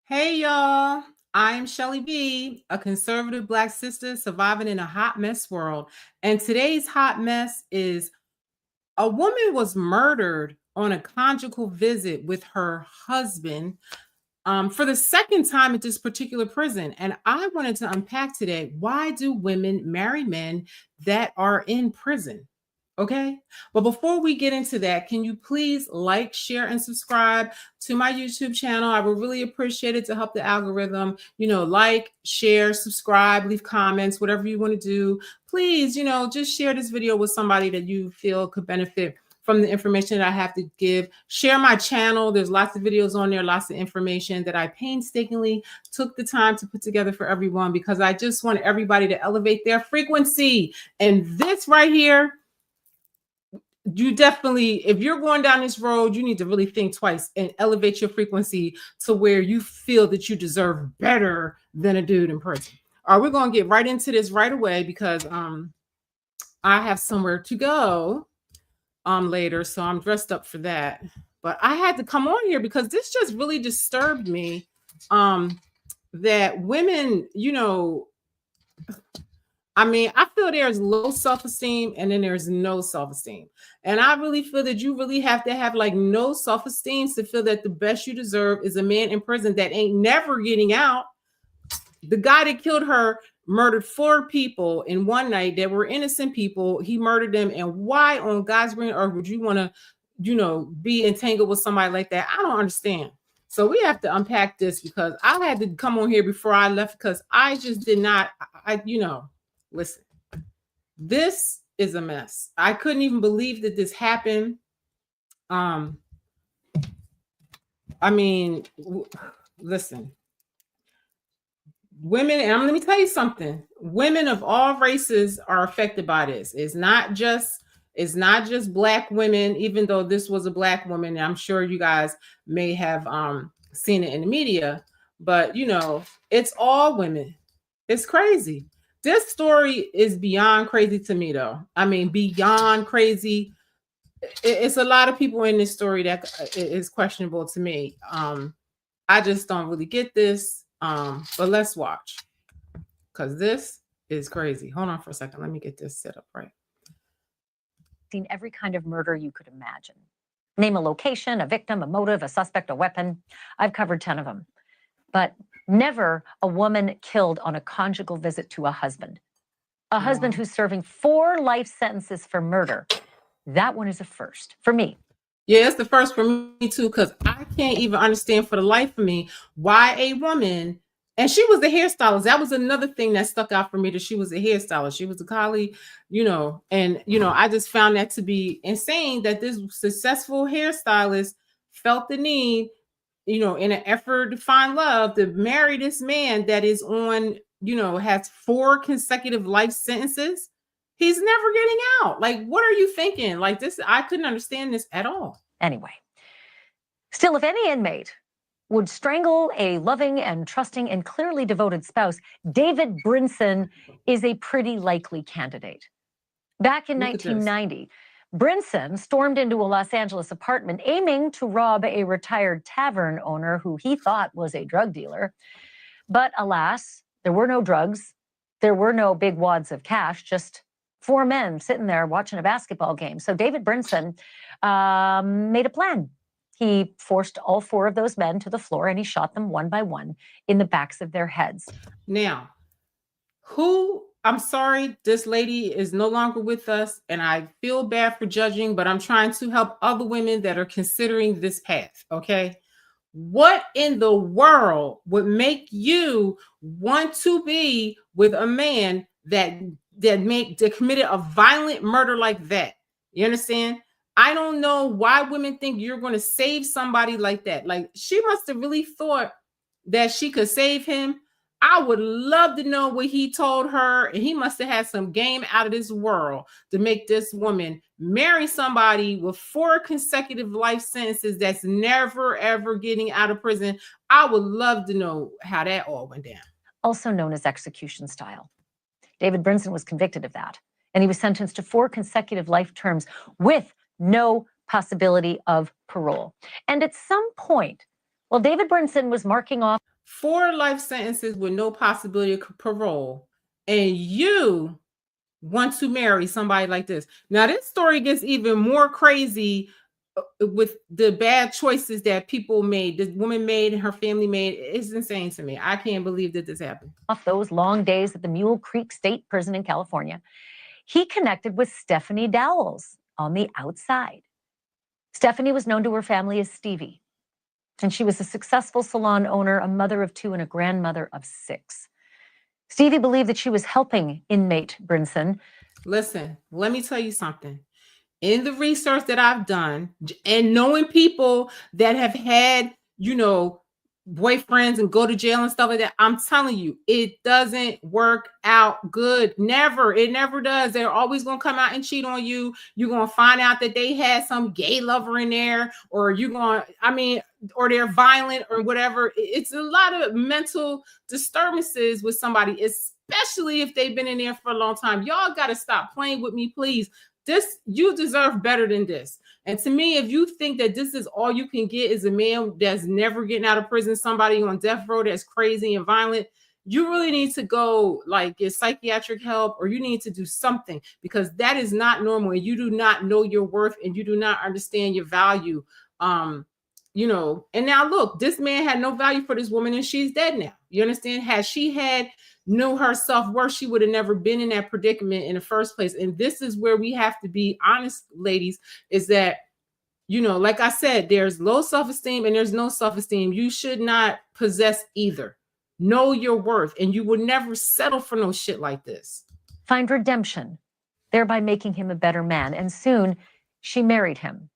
Hey y'all, I'm Shelly B, a conservative Black sister surviving in a hot mess world. And today's hot mess is a woman was murdered on a conjugal visit with her husband for the second time at this particular prison. And I wanted to unpack today, why do women marry men that are in prison? Okay. But before we get into that, can you please like, share, and subscribe to my YouTube channel? I would really appreciate it to help the algorithm. Like, share, subscribe, leave comments, whatever you want to do. Please, just share this video with somebody that you feel could benefit from the information that I have to give. Share my channel. There's lots of videos on there, lots of information that I painstakingly took the time to put together for everyone because I just want everybody to elevate their frequency. And this right here, you definitely, if you're going down this road, you need to really think twice and elevate your frequency to where you feel that you deserve better than a dude in prison. All right, we're going to get right into this right away because I have somewhere to go later, so I'm dressed up for that. But I had to come on here because this just really disturbed me that women, I feel there's low self-esteem and then there's no self-esteem. And I really feel that you really have to have like no self-esteem to feel that the best you deserve is a man in prison that ain't never getting out. The guy that killed her murdered 4 people in one night that were innocent people. He murdered them. And why on God's green earth would you want to, be entangled with somebody like that? I don't understand. So we have to unpack this because I had to come on here before I left because I just did not, listen, this is a mess. I couldn't even believe that this happened. Listen, women, and let me tell you something. Women of all races are affected by this. It's not just Black women, even though this was a Black woman. I'm sure you guys may have seen it in the media, but it's all women. It's crazy. This story is beyond crazy to me, though. Beyond crazy. It's a lot of people in this story that is questionable to me. I just don't really get this. But let's watch because this is crazy. Hold on for a second. Let me get this set up right. Seen every kind of murder you could imagine. Name a location, a victim, a motive, a suspect, a weapon. I've covered 10 of them. But never a woman killed on a conjugal visit to a husband. A husband who's serving 4 life sentences for murder. That one is a first for me. Yeah, it's the first for me too, because I can't even understand for the life of me why a woman, and she was a hairstylist. That was another thing that stuck out for me, that she was a hairstylist. She was a colleague, I just found that to be insane that this successful hairstylist felt the need, in an effort to find love, to marry this man that is on, has 4 consecutive life sentences. He's never getting out. Like, what are you thinking? Like this, I couldn't understand this at all. Anyway, still, if any inmate would strangle a loving and trusting and clearly devoted spouse, David Brinson is a pretty likely candidate. Back in 1990, Brinson stormed into a Los Angeles apartment aiming to rob a retired tavern owner who he thought was a drug dealer. But alas, there were no drugs. There were no big wads of cash, just 4 men sitting there watching a basketball game. So David Brinson made a plan. He forced all 4 of those men to the floor and he shot them one by one in the backs of their heads. Now, I'm sorry, this lady is no longer with us and I feel bad for judging, but I'm trying to help other women that are considering this path, okay? What in the world would make you want to be with a man that committed a violent murder like that? You understand? I don't know why women think you're going to save somebody like that. Like, she must have really thought that she could save him. I would love to know what he told her. And he must have had some game out of this world to make this woman marry somebody with 4 consecutive life sentences that's never, ever getting out of prison. I would love to know how that all went down. Also known as execution style. David Brinson was convicted of that. And he was sentenced to 4 consecutive life terms with no possibility of parole. And at some point, while David Brinson was marking off 4 life sentences with no possibility of parole, and you want to marry somebody like this. Now, this story gets even more crazy with the bad choices that people made, this woman made and her family made. It's insane to me. I can't believe that this happened. Off those long days at the Mule Creek State Prison in California, he connected with Stephanie Dowles on the outside. Stephanie was known to her family as Stevie, and she was a successful salon owner, a mother of 2, and a grandmother of 6. Stevie believed that she was helping inmate Brinson. Listen, let me tell you something. In the research that I've done and knowing people that have had, boyfriends and go to jail and stuff like that, I'm telling you, it doesn't work out good. Never. It never does. They're always going to come out and cheat on you. You're going to find out that they had some gay lover in there, or or they're violent or whatever. It's a lot of mental disturbances with somebody, especially if they've been in there for a long time. Y'all got to stop playing with me, please. You deserve better than this. And to me, if you think that this is all you can get is a man that's never getting out of prison, somebody on death row that's crazy and violent, you really need to go get psychiatric help, or you need to do something, because that is not normal. And you do not know your worth, and you do not understand your value. And now look, this man had no value for this woman, and she's dead now. You understand? Had she had knew her self-worth, she would have never been in that predicament in the first place. And this is where we have to be honest, ladies, is that, like I said, there's low self-esteem and there's no self-esteem. You should not possess either. Know your worth, and you would never settle for no shit like this. Find redemption, thereby making him a better man. And soon she married him.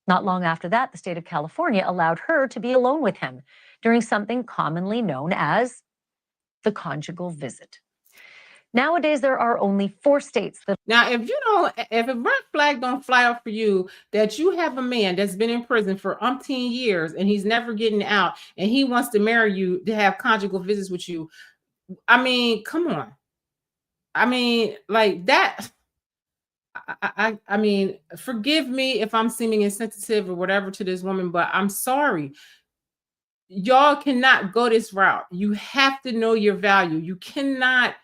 Not long after that, the state of California allowed her to be alone with him during something commonly known as the conjugal visit. Nowadays, there are only 4 states that... Now, if a red flag don't fly off for you, that you have a man that's been in prison for umpteen years and he's never getting out, and he wants to marry you, to have conjugal visits with you. I mean, come on. I mean, like that. I mean, forgive me if I'm seeming insensitive or whatever to this woman, but I'm sorry. Y'all cannot go this route. You have to know your value. You cannot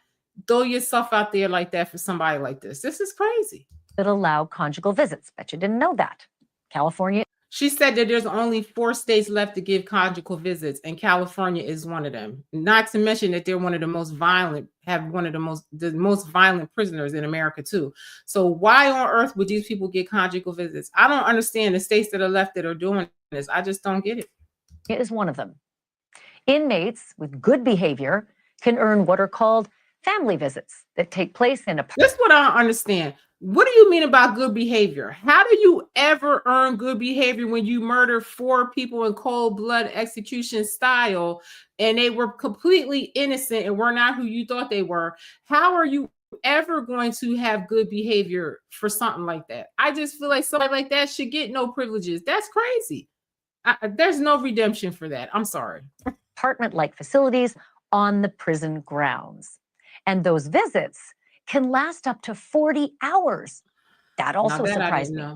throw yourself out there like that for somebody like this. This is crazy. That allow conjugal visits. Bet you didn't know that. California. She said that there's only 4 states left to give conjugal visits, and California is one of them. Not to mention that they're one of the most violent, have one of the most violent prisoners in America too. So why on earth would these people get conjugal visits? I don't understand the states that are left that are doing this. I just don't get it. It is one of them. Inmates with good behavior can earn what are called family visits that take place in a... That's what I don't understand. What do you mean about good behavior? How do you ever earn good behavior when you murder 4 people in cold blood execution style, and they were completely innocent and were not who you thought they were? How are you ever going to have good behavior for something like that? I just feel like somebody like that should get no privileges. That's crazy. There's no redemption for that. I'm sorry. Apartment-like facilities on the prison grounds. And those visits can last up to 40 hours. That also surprised me.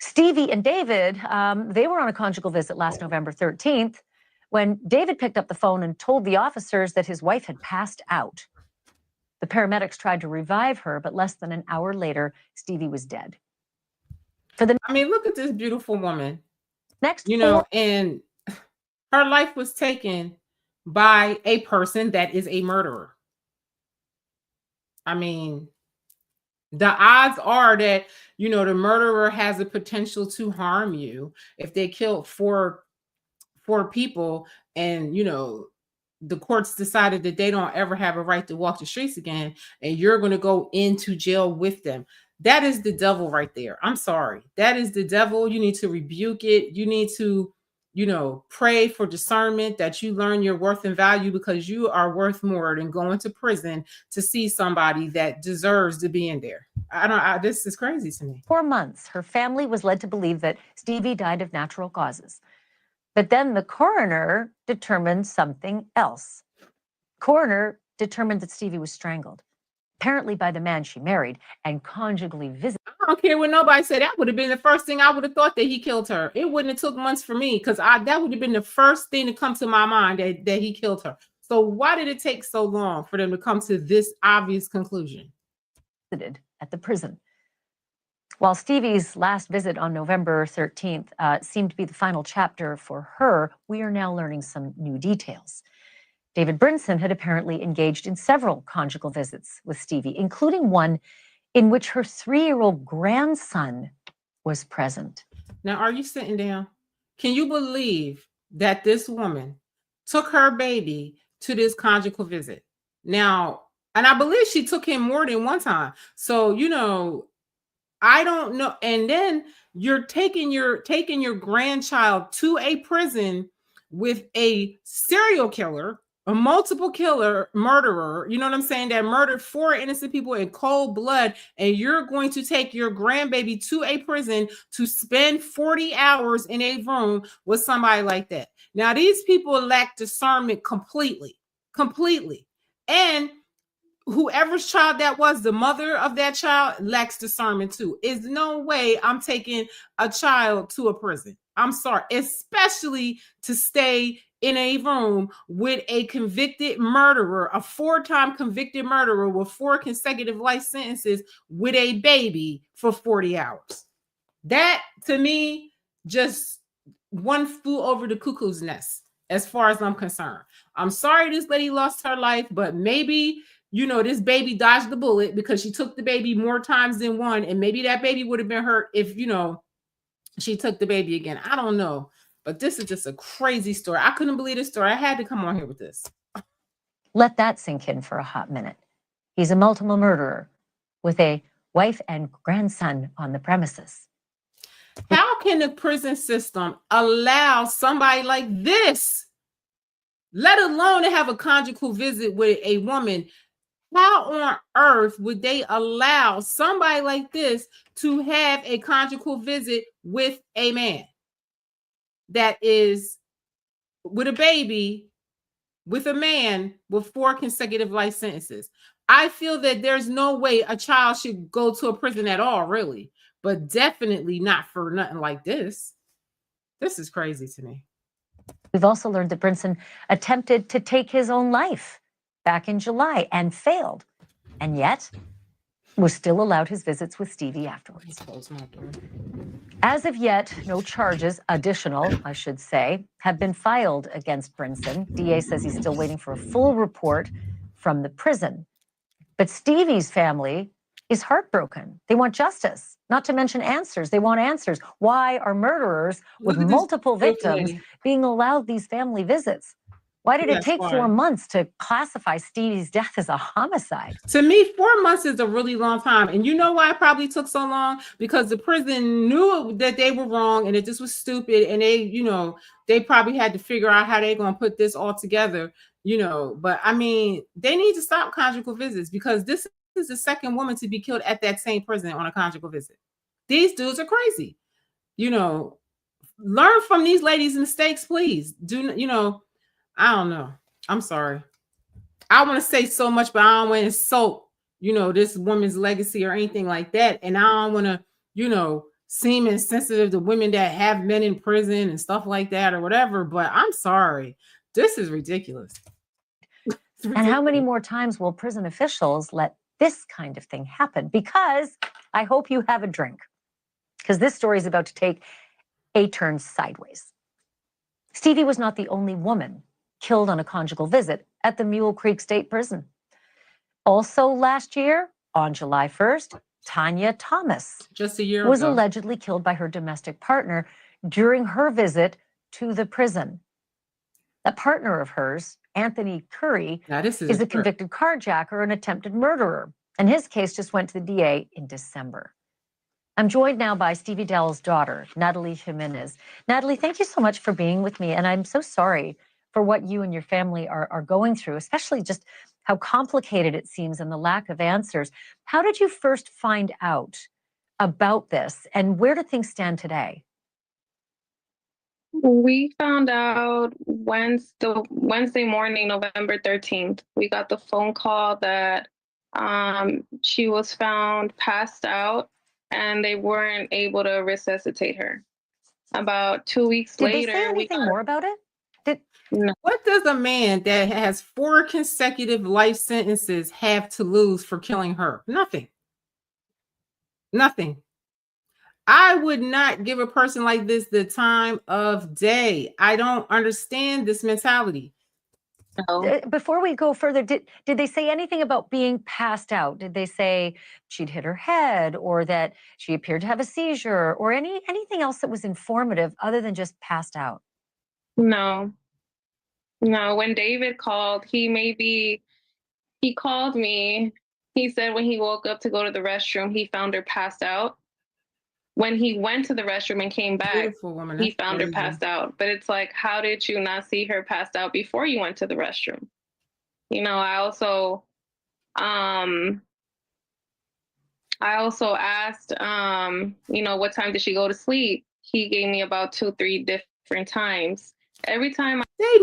Stevie and David, they were on a conjugal visit last November 13th when David picked up the phone and told the officers that his wife had passed out. The paramedics tried to revive her, but less than an hour later, Stevie was dead. Look at this beautiful woman. And her life was taken by a person that is a murderer. I mean, the odds are that, the murderer has the potential to harm you. If they killed four people and, the courts decided that they don't ever have a right to walk the streets again, and you're going to go into jail with them. That is the devil right there. I'm sorry. That is the devil. You need to rebuke it. You need to, pray for discernment, that you learn your worth and value, because you are worth more than going to prison to see somebody that deserves to be in there. This is crazy to me. 4 months, her family was led to believe that Stevie died of natural causes. But then the coroner determined something else. Coroner determined that Stevie was strangled. apparently by the man she married, and conjugally visited. I don't care what nobody said. That would have been the first thing I would have thought, that he killed her. It wouldn't have took months for me, because that would have been the first thing to come to my mind, that he killed her. So why did it take so long for them to come to this obvious conclusion? At the prison. While Stevie's last visit on November 13th seemed to be the final chapter for her, we are now learning some new details. David Brinson had apparently engaged in several conjugal visits with Stevie, including one in which her 3-year-old grandson was present. Now, are you sitting down? Can you believe that this woman took her baby to this conjugal visit? Now, and I believe she took him more than one time. So, I don't know. And then you're taking your grandchild to a prison with a serial killer, a multiple killer, murderer, you know what I'm saying, that murdered 4 innocent people in cold blood, and you're going to take your grandbaby to a prison to spend 40 hours in a room with somebody like that. Now, these people lack discernment completely. And whoever's child that was, the mother of that child lacks discernment too. Is no way I'm taking a child to a prison. I'm sorry, especially to stay in a room with a convicted murderer, a 4-time convicted murderer with 4 consecutive life sentences, with a baby for 40 hours. That, to me, just one flew over the cuckoo's nest, as far as I'm concerned. I'm sorry this lady lost her life, but maybe, this baby dodged the bullet, because she took the baby more times than one, and maybe that baby would have been hurt if, she took the baby again. I don't know, but this is just a crazy story. I couldn't believe this story. I had to come on here with this. Let that sink in for a hot minute. He's a multiple murderer with a wife and grandson on the premises. How can the prison system allow somebody like this, let alone to have a conjugal visit with a woman? How on earth would they allow somebody like this to have a conjugal visit with a man that is with a baby, with a man with 4 consecutive life sentences? I feel that there's no way a child should go to a prison at all, really, but definitely not for nothing like this. This is crazy to me. We've also learned that Brinson attempted to take his own life back in July and failed, and yet was still allowed his visits with Stevie afterwards. As of yet, no charges, additional, I should say, have been filed against Brinson. DA says he's still waiting for a full report from the prison. But Stevie's family is heartbroken. They want justice, not to mention answers. They want answers. Why are murderers with multiple victims being allowed these family visits? Why did it take 4 months to classify Stevie's death as a homicide? To me, 4 months is a really long time. And you know why it probably took so long? Because the prison knew that they were wrong and that this was stupid. And they probably had to figure out how they're going to put this all together, But I mean, they need to stop conjugal visits, because this is the second woman to be killed at that same prison on a conjugal visit. These dudes are crazy. Learn from these ladies' mistakes, please. I don't know. I'm sorry. I want to say so much, but I don't want to insult, this woman's legacy or anything like that. And I don't want to, seem insensitive to women that have men in prison and stuff like that or whatever. But I'm sorry. This is ridiculous. And how many more times will prison officials let this kind of thing happen? Because I hope you have a drink, because this story is about to take a turn sideways. Stevie was not the only woman killed on a conjugal visit at the Mule Creek State Prison. Also last year, on July 1st, Tanya Thomas just a year was ago allegedly killed by her domestic partner during her visit to the prison. That partner of hers, Anthony Curry, is a convicted carjacker and attempted murderer, and his case just went to the DA in December. I'm joined now by Stevie Dell's daughter, Natalie Jimenez. Natalie, thank you so much for being with me, and I'm so sorry for what you and your family are going through, especially just how complicated it seems and the lack of answers. How did you first find out about this, and where do things stand today? We found out Wednesday morning, November 13th. We got the phone call that She was found passed out, and they weren't able to resuscitate her. About 2 weeks Did they say later, anything more about it? What does a man that has 4 consecutive life sentences have to lose for killing her? Nothing. Nothing. I would not give a person like this the time of day. I don't understand this mentality. No. Before we go further, did they say anything about being passed out? Did they say she'd hit her head, or that she appeared to have a seizure, or anything else that was informative other than just passed out? No. No. When David called, he called me. He said when he woke up to go to the restroom, he found her passed out. When he went to the restroom and came back, Beautiful woman. he That's found her crazy. passed out. But it's like, how did you not see her passed out before you went to the restroom? You know, I also asked, you know, what time did she go to sleep? He gave me about 2, 3 different times. Every time They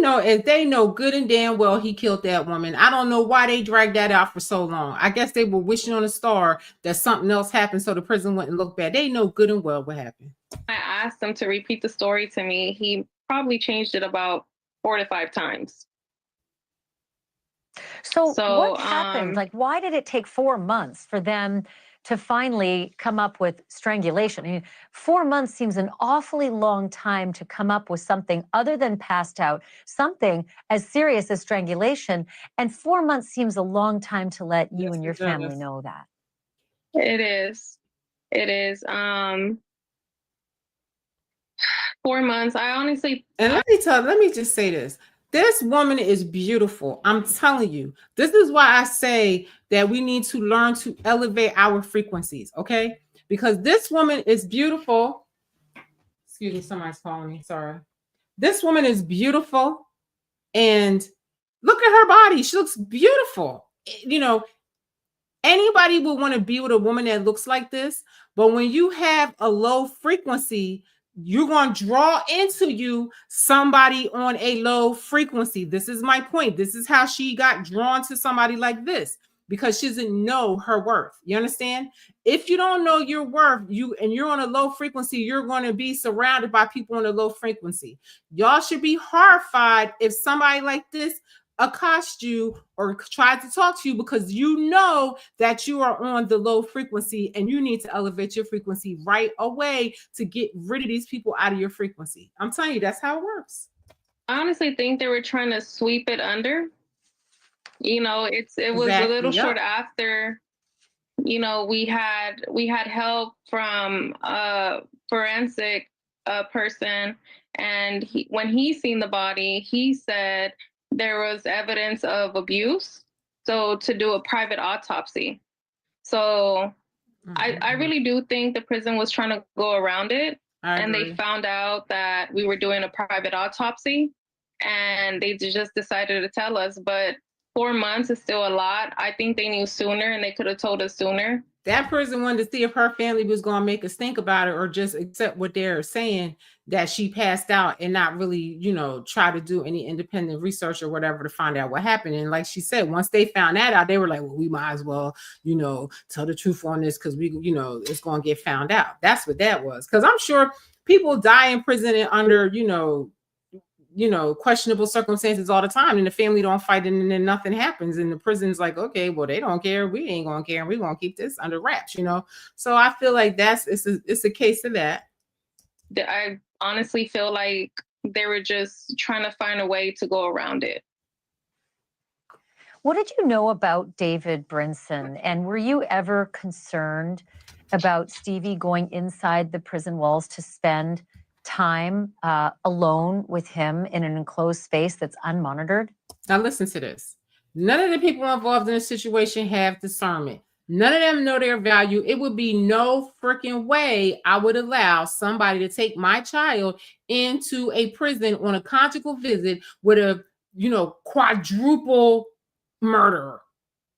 know good and damn well he killed that woman. I don't know why they dragged that out for so long. I guess they were wishing on a star that something else happened so the prison wouldn't look bad. They know good and well what happened. I asked him to repeat the story to me, he probably changed it about 4 to 5 times. So what happened? Like, why did it take 4 months for them to finally come up with strangulation? I mean, 4 months seems an awfully long time to come up with something other than passed out, something as serious as strangulation. And 4 months seems a long time to let you and your family know that. It is. It is. 4 months. I honestly. And let me just say this. This woman is beautiful. I'm telling you. This is why I say that we need to learn to elevate our frequencies, okay? Because this woman is beautiful. Excuse me, somebody's calling me. Sorry. This woman is beautiful. And look at her body. She looks beautiful. You know, anybody would want to be with a woman that looks like this. But when you have a low frequency, you're going to draw into you somebody on a low frequency. This is my point. This is how she got drawn to somebody like this, because she doesn't know her worth. You understand? If you don't know your worth, you're on a low frequency, you're going to be surrounded by people on a low frequency. Y'all should be horrified if somebody like this accost you or try to talk to you, because you know that you are on the low frequency and you need to elevate your frequency right away to get rid of these people out of your frequency. I'm telling you, that's how it works. I honestly think they were trying to sweep it under. You know, it was a little short after, you know, we had help from a forensic person, and when he seen the body, he said there was evidence of abuse, so to do a private autopsy. So I really do think the prison was trying to go around it, and they found out that we were doing a private autopsy, and they just decided to tell us. But 4 months is still a lot. I think they knew sooner, and they could have told us sooner. That person wanted to see if her family was going to make us think about it or just accept what they're saying, that she passed out, and not really, you know, try to do any independent research or whatever to find out what happened. And like she said, once they found that out, they were like, well, we might as well, you know, tell the truth on this, because we, you know, it's going to get found out. That's what that was. Because I'm sure people die in prison and under, you know, questionable circumstances all the time, and the family don't fight, and then nothing happens, and the prison's like, okay, well, they don't care, we ain't gonna care, we're gonna keep this under wraps, you know. So I feel like it's a case of that. I honestly feel like they were just trying to find a way to go around it. What did you know about David Brinson, and were you ever concerned about Stevie going inside the prison walls to spend time alone with him in an enclosed space that's unmonitored? Now listen to this. None of the people involved in this situation have discernment. None of them know their value. It would be no freaking way I would allow somebody to take my child into a prison on a conjugal visit with a, you know, quadruple murderer.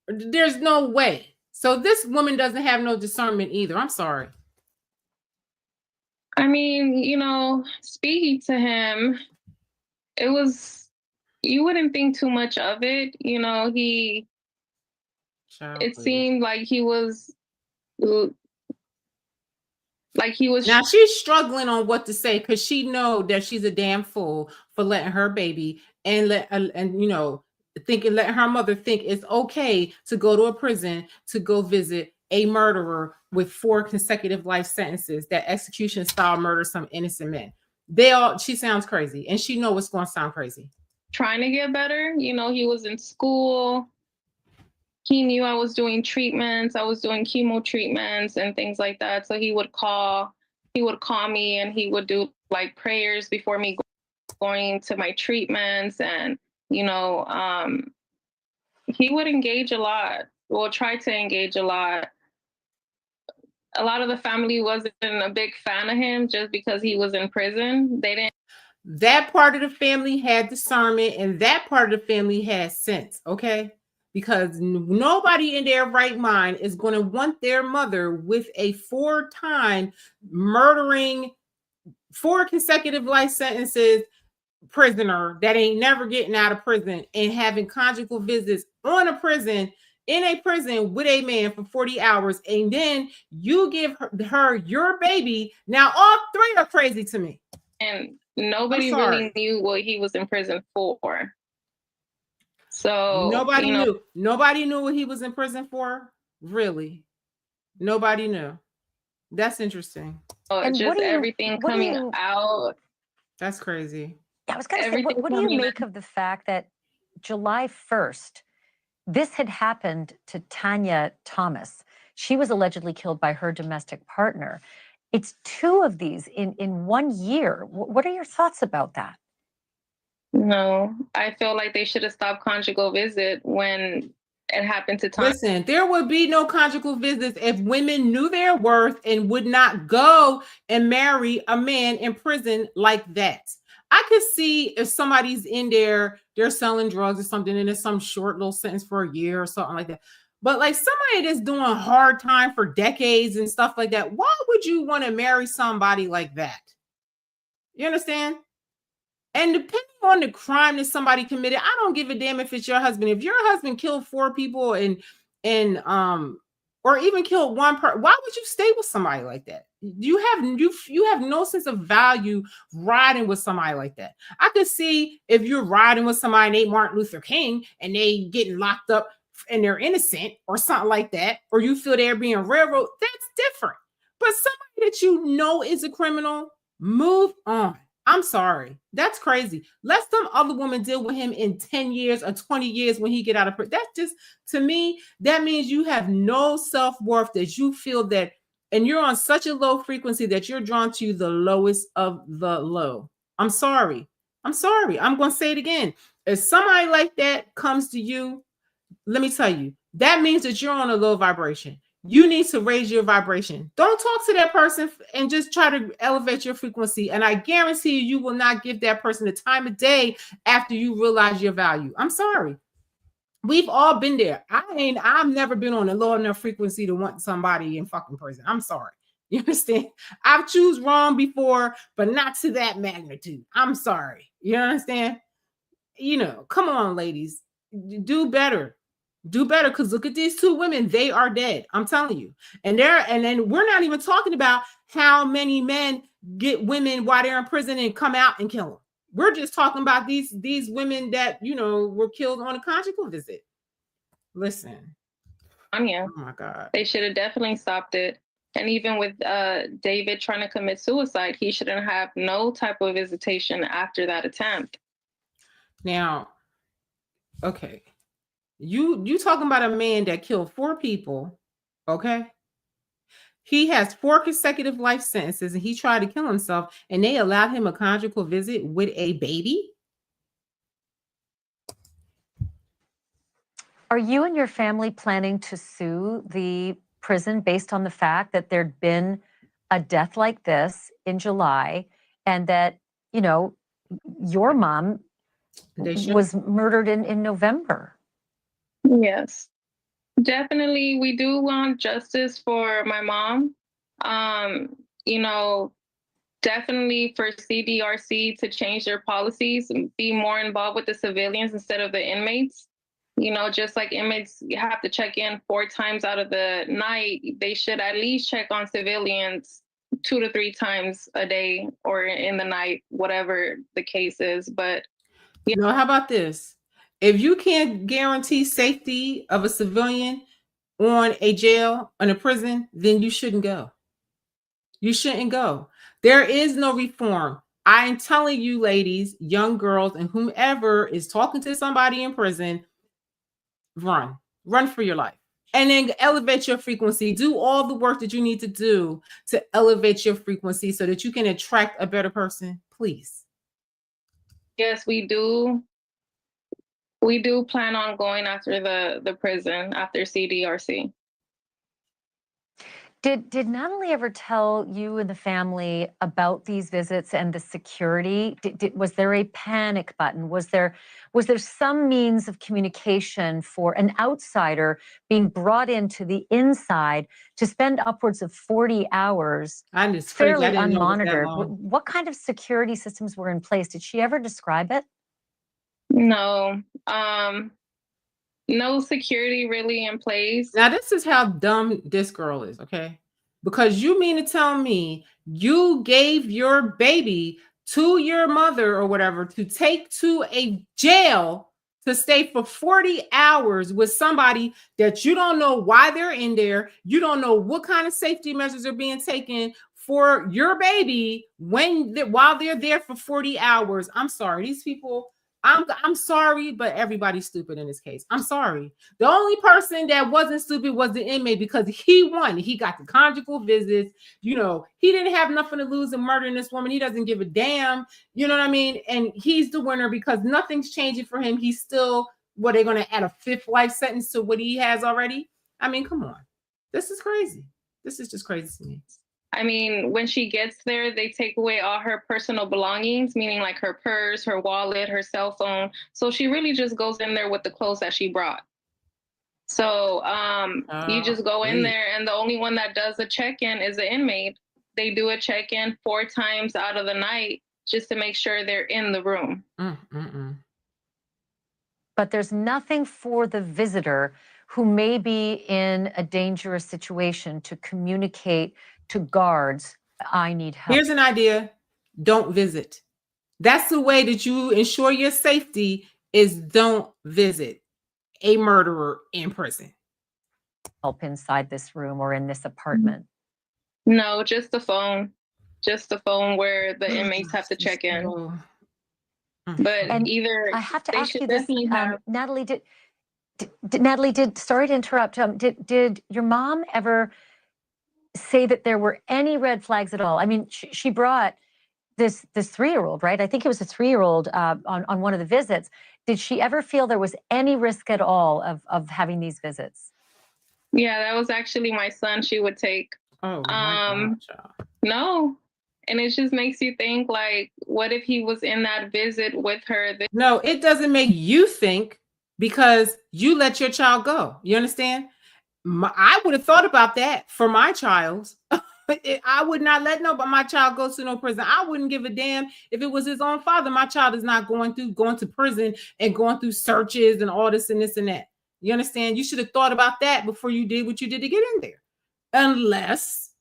There's no way. So this woman doesn't have no discernment either. I'm sorry. I mean, you know, speaking to him, it was, you wouldn't think too much of it. You know, he it seemed like he was now she's struggling on what to say because she know that she's a damn fool for letting her baby and letting her mother think it's okay to go to a prison to go visit a murderer with 4 consecutive life sentences that execution style murder some innocent men. She sounds crazy, and she know it's going to sound crazy. Trying to get better, he was in school. He knew I was doing treatments. I was doing chemo treatments and things like that. So he would call me and he would do like prayers before me going to my treatments. And, he would engage a lot. Well, try to engage a lot. A lot of the family wasn't a big fan of him just because he was in prison. They didn't. That part of the family had discernment, and that part of the family had sense, okay? Because nobody in their right mind is going to want their mother with a 4-time murdering, 4 consecutive life sentences prisoner that ain't never getting out of prison and having conjugal visits in a prison with a man for 40 hours, and then you give her your baby. Now all 3 are crazy to me. And nobody really knew what he was in prison for. So nobody knew. Nobody knew what he was in prison for. Really, nobody knew. That's interesting. And just everything coming out. That's crazy. Yeah, I was going to say, what do you make of the fact that July 1st, this had happened to Tanya Thomas? She was allegedly killed by her domestic partner. It's 2 of these in 1 year. What are your thoughts about that? No, I feel like they should have stopped conjugal visit when it happened to Tanya. Listen, there would be no conjugal visits if women knew their worth and would not go and marry a man in prison like that. I could see if somebody's in there, they're selling drugs or something, and it's some short little sentence for a year or something like that. But like somebody that's doing hard time for decades and stuff like that, why would you want to marry somebody like that? You understand? And depending on the crime that somebody committed, I don't give a damn if it's your husband. If your husband killed 4 people and or even killed 1 person, why would you stay with somebody like that? You have no sense of value riding with somebody like that. I could see if you're riding with somebody named Martin Luther King and they getting locked up and they're innocent or something like that, or you feel they're being railroaded, that's different. But somebody that you know is a criminal, move on. I'm sorry. That's crazy. Let some other woman deal with him in 10 years or 20 years when he get out of prison. That's just, to me, that means you have no self-worth, that you feel that, and you're on such a low frequency that you're drawn to the lowest of the low. I'm sorry. I'm going to say it again. If somebody like that comes to you, let me tell you, that means that you're on a low vibration. You need to raise your vibration. Don't talk to that person and just try to elevate your frequency. And I guarantee you will not give that person the time of day after you realize your value. I'm sorry. We've all been there. I've never been on a low enough frequency to want somebody in fucking prison. I'm sorry. You understand? I've choose wrong before, but not to that magnitude. I'm sorry. You understand? Come on, ladies. Do better. Do better, because look at these 2 women. They are dead. I'm telling you. And then we're not even talking about how many men get women while they're in prison and come out and kill them. We're just talking about these women that were killed on a conjugal visit. Listen. Anya. Oh my God. They should have definitely stopped it. And even with David trying to commit suicide, he shouldn't have no type of visitation after that attempt. Now, okay. You talking about a man that killed 4 people, okay? He has 4 consecutive life sentences, and he tried to kill himself, and they allowed him a conjugal visit with a baby? Are you and your family planning to sue the prison based on the fact that there'd been a death like this in July, and that, your mom was murdered in November? Yes, definitely. We do want justice for my mom. Definitely for CDRC to change their policies and be more involved with the civilians instead of the inmates. You know, just like inmates have to check in 4 times out of the night, they should at least check on civilians 2 to 3 times a day or in the night, whatever the case is. But no, how about this? If you can't guarantee safety of a civilian on a jail, on a prison, then you shouldn't go. You shouldn't go. There is no reform. I'm telling you, ladies, young girls, and whomever is talking to somebody in prison, run for your life. And then elevate your frequency. Do all the work that you need to do to elevate your frequency so that you can attract a better person, please. Yes, we do. We do plan on going after the prison, after CDRC. Did Natalie ever tell you and the family about these visits and the security? Was there a panic button? Was there some means of communication for an outsider being brought into the inside to spend upwards of 40 hours fairly unmonitored? What kind of security systems were in place? Did she ever describe it? No. No security really in place. Now, this is how dumb this girl is, okay? Because you mean to tell me you gave your baby to your mother or whatever to take to a jail to stay for 40 hours with somebody that you don't know why they're in there. You don't know what kind of safety measures are being taken for your baby while they're there for 40 hours. I'm sorry, these people. I'm sorry, but everybody's stupid in this case. I'm sorry. The only person that wasn't stupid was the inmate because he won. He got the conjugal visits. You know, he didn't have nothing to lose in murdering this woman. He doesn't give a damn. You know what I mean? And he's the winner because nothing's changing for him. He's still, what, they're going to add a 5th life sentence to what he has already? I mean, come on. This is crazy. This is just crazy to me. I mean, when she gets there, they take away all her personal belongings, meaning like her purse, her wallet, her cell phone. So she really just goes in there with the clothes that she brought. So you just go in there, and the only one that does a check-in is the inmate. They do a check-in 4 times out of the night just to make sure they're in the room. But there's nothing for the visitor who may be in a dangerous situation to communicate to guards, I need help. Here's an idea. Don't visit. That's the way that you ensure your safety, is don't visit a murderer in prison. Help inside this room or in this apartment. No, just the phone. Just the phone where the inmates have to check in. But either I have to ask you this, Natalie, sorry to interrupt. Did your mom ever say that there were any red flags at all? I mean, she brought this 3-year-old, right? I think it was a 3-year-old on one of the visits. Did she ever feel there was any risk at all of having these visits? Yeah, that was actually my son she would take. Oh, my God. No. And it just makes you think, like, what if he was in that visit with her? No, it doesn't make you think because you let your child go. You understand? I would have thought about that for my child. I would not let my child go to no prison. I wouldn't give a damn if it was his own father. My child is not going to prison and going through searches and all this and this and that. You understand? You should have thought about that before you did what you did to get in there. Unless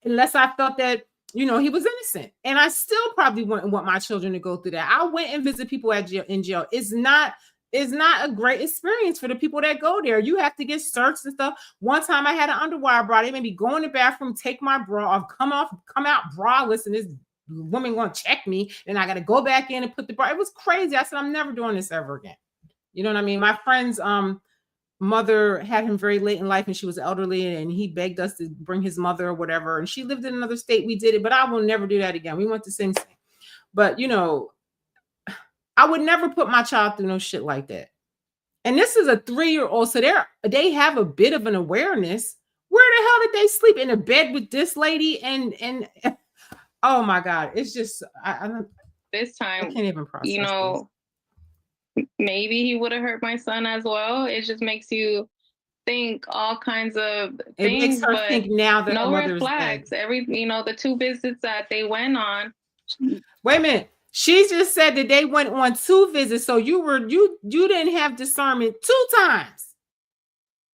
I felt that, you know, he was innocent. And I still probably wouldn't want my children to go through that. I went and visit people in jail. It's not a great experience for the people that go there. You have to get searched and stuff. One time I had an underwire bra. They made me go in the bathroom, take my bra off, come out braless, and this woman gonna check me, and I got to go back in and put the bra. It was crazy. I said, I'm never doing this ever again. You know what I mean? My friend's mother had him very late in life, and she was elderly, and he begged us to bring his mother or whatever. And she lived in another state. We did it, but I will never do that again. We went to Sing Sing. But, you know, I would never put my child through no shit like that. And this is a 3-year-old, so they have a bit of an awareness. Where the hell did they sleep? In a bed with this lady? And oh my God, it's just I don't. This time, I can't even process. You know, maybe he would have hurt my son as well. It just makes you think all kinds of things. It makes her think now that no her mother red flags. is dead. The 2 visits that they went on. Wait a minute. She just said that they went on 2 visits, so you didn't have discernment 2 times.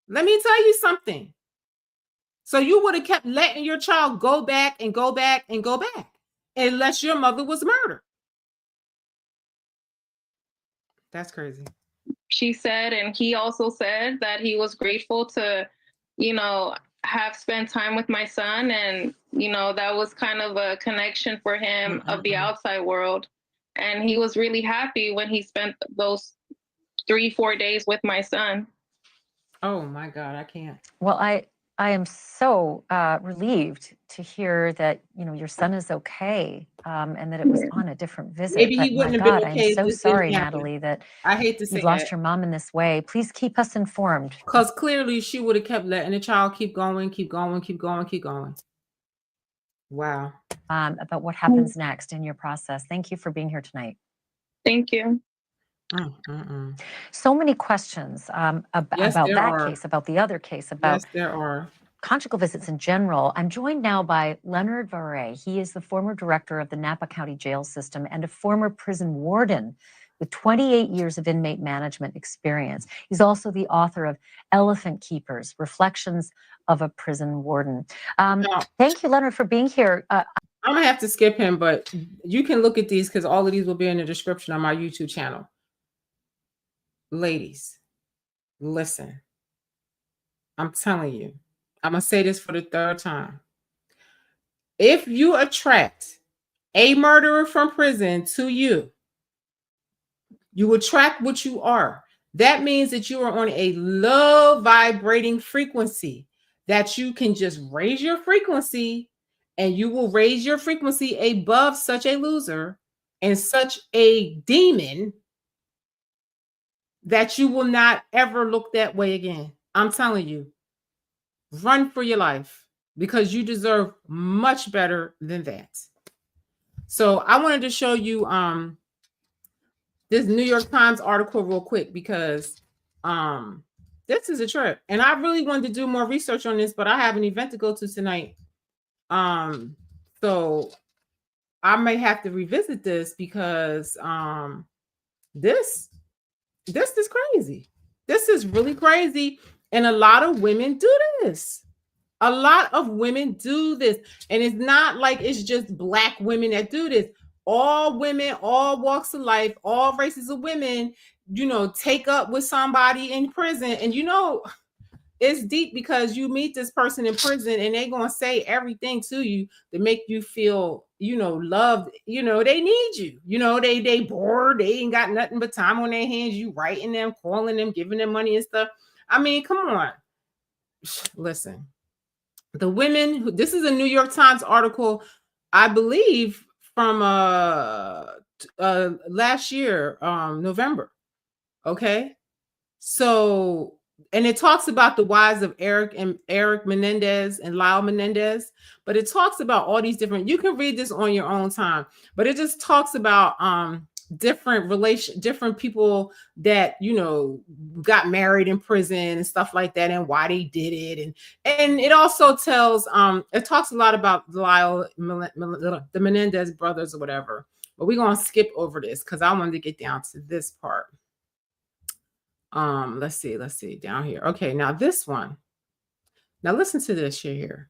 Let me tell you something. So you would have kept letting your child go back and go back and go back, unless your mother was murdered. That's crazy. She said, and he also said that he was grateful to, have spent time with my son, and that was kind of a connection for him of the outside world, and he was really happy when he spent those 3-4 days with my son. Oh my God, I can't. Well, I am so relieved to hear that your son is okay, and that it was on a different visit. Maybe he But wouldn't my have been God, okay I'm if so this didn't sorry, happen. Natalie, that I hate to say you've lost that. your mom in this way. Please keep us informed. Because clearly she would have kept letting the child keep going, keep going, keep going, keep going. Wow. About what happens next in your process. Thank you for being here tonight. Thank you. So many questions about that case, about the other case, about there are. Conjugal visits in general. I'm joined now by Leonard Varay. He is the former director of the Napa County Jail System and a former prison warden with 28 years of inmate management experience. He's also the author of Elephant Keepers, Reflections of a Prison Warden. Thank you, Leonard, for being here. I'm going to have to skip him, but you can look at these because all of these will be in the description on my YouTube channel. Ladies, listen. I'm telling you. I'm going to say this for the 3rd time. If you attract a murderer from prison to you, you attract what you are. That means that you are on a low vibrating frequency, that you can just raise your frequency, and you will raise your frequency above such a loser and such a demon that you will not ever look that way again. I'm telling you. Run for your life, because you deserve much better than that. So I wanted to show you this New York Times article real quick, because this is a trip, and I really wanted to do more research on this, but I have an event to go to tonight. So I may have to revisit this, because this is crazy. This is really crazy, and a lot of women do this. A lot of women do this, and it's not like it's just Black women that do this. All women, all walks of life, all races of women, take up with somebody in prison. And it's deep, because you meet this person in prison and they're going to say everything to you to make you feel, loved. They need you. They bored. They ain't got nothing but time on their hands. You writing them, calling them, giving them money and stuff. I mean, come on. Listen. The women, this is a New York Times article, I believe, from last year, November. Okay. So, and it talks about the wives of Eric Menendez and Lyle Menendez, but it talks about all these different, you can read this on your own time, but it just talks about different people that got married in prison and stuff like that, and why they did it, and it also tells it talks a lot about Lyle, the Menendez brothers or whatever, but we're gonna skip over this because I wanted to get down to this part. Let's see down here. Okay, now this one, now listen to this here.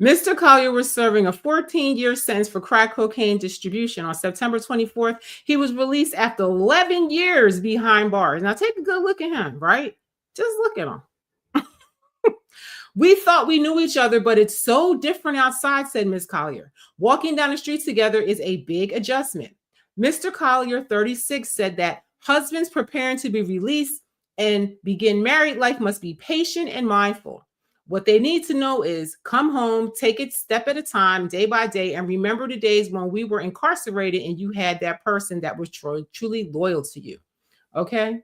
Mr. Collier was serving a 14-year sentence for crack cocaine distribution. On September 24th, he was released after 11 years behind bars. Now take a good look at him, right? Just look at him. We thought we knew each other, but it's so different outside, said Ms. Collier. Walking down the street together is a big adjustment. Mr. Collier, 36, said that husbands preparing to be released and begin married life must be patient and mindful. What they need to know is come home, take it step at a time, day by day, and remember the days when we were incarcerated and you had that person that was truly loyal to you. Okay?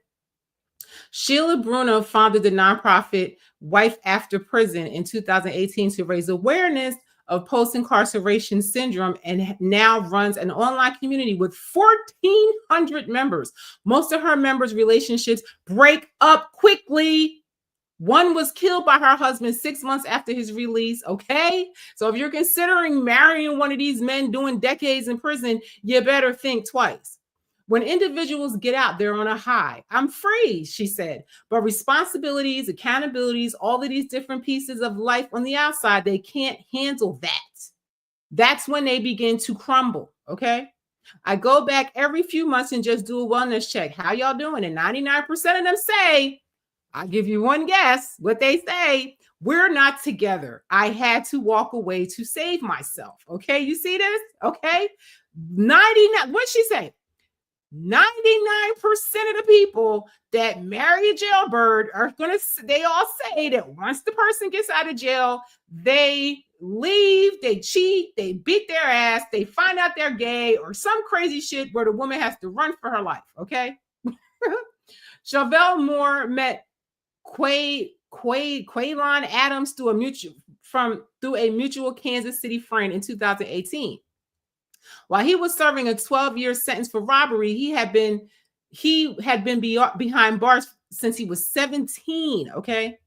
Sheila Bruno founded the nonprofit Wife After Prison in 2018 to raise awareness of post-incarceration syndrome, and now runs an online community with 1,400 members. Most of her members' relationships break up quickly. One was killed by her husband 6 months after his release. Okay. So if you're considering marrying one of these men doing decades in prison, you better think twice. When individuals get out, they're on a high. I'm free, she said. But responsibilities, accountabilities, all of these different pieces of life on the outside, they can't handle that. That's when they begin to crumble. Okay. I go back every few months and just do a wellness check. How y'all doing? And 99% of them say, I'll give you one guess what they say. We're not together. I had to walk away to save myself. Okay. You see this? Okay. 99. What'd she say? 99% of the people that marry a jailbird are they all say that once the person gets out of jail, they leave, they cheat, they beat their ass, they find out they're gay or some crazy shit where the woman has to run for her life. Okay. Chevelle Moore met Quaylon Adams through a mutual Kansas City friend in 2018. While he was serving a 12-year sentence for robbery, he had been behind bars since he was 17. Okay.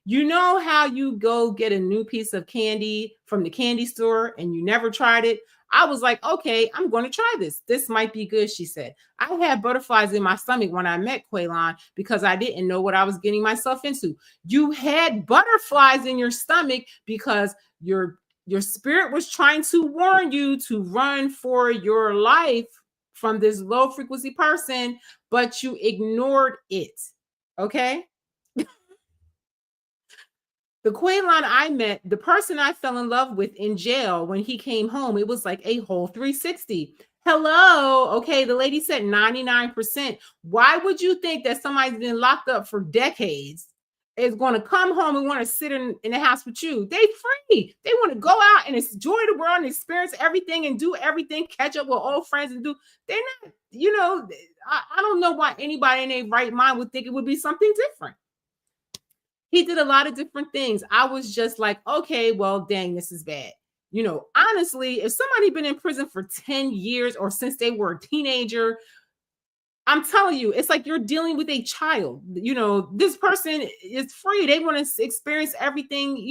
You know how you go get a new piece of candy from the candy store and you never tried it? I was like, okay, I'm going to try this. This might be good, she said. I had butterflies in my stomach when I met Quaylon because I didn't know what I was getting myself into. You had butterflies in your stomach because your spirit was trying to warn you to run for your life from this low frequency person, but you ignored it. Okay. The Quaylon I met, the person I fell in love with in jail when he came home, it was like a whole 360. Hello. Okay. The lady said 99%. Why would you think that somebody's been locked up for decades is going to come home and want to sit in the house with you? They free. They want to go out and enjoy the world and experience everything and do everything, catch up with old friends and do. They're not, I don't know why anybody in their right mind would think it would be something different. He did a lot of different things. I was just like, okay, well, dang, this is bad. Honestly, if somebody been in prison for 10 years or since they were a teenager, I'm telling you, it's like you're dealing with a child. This person is free. They want to experience everything,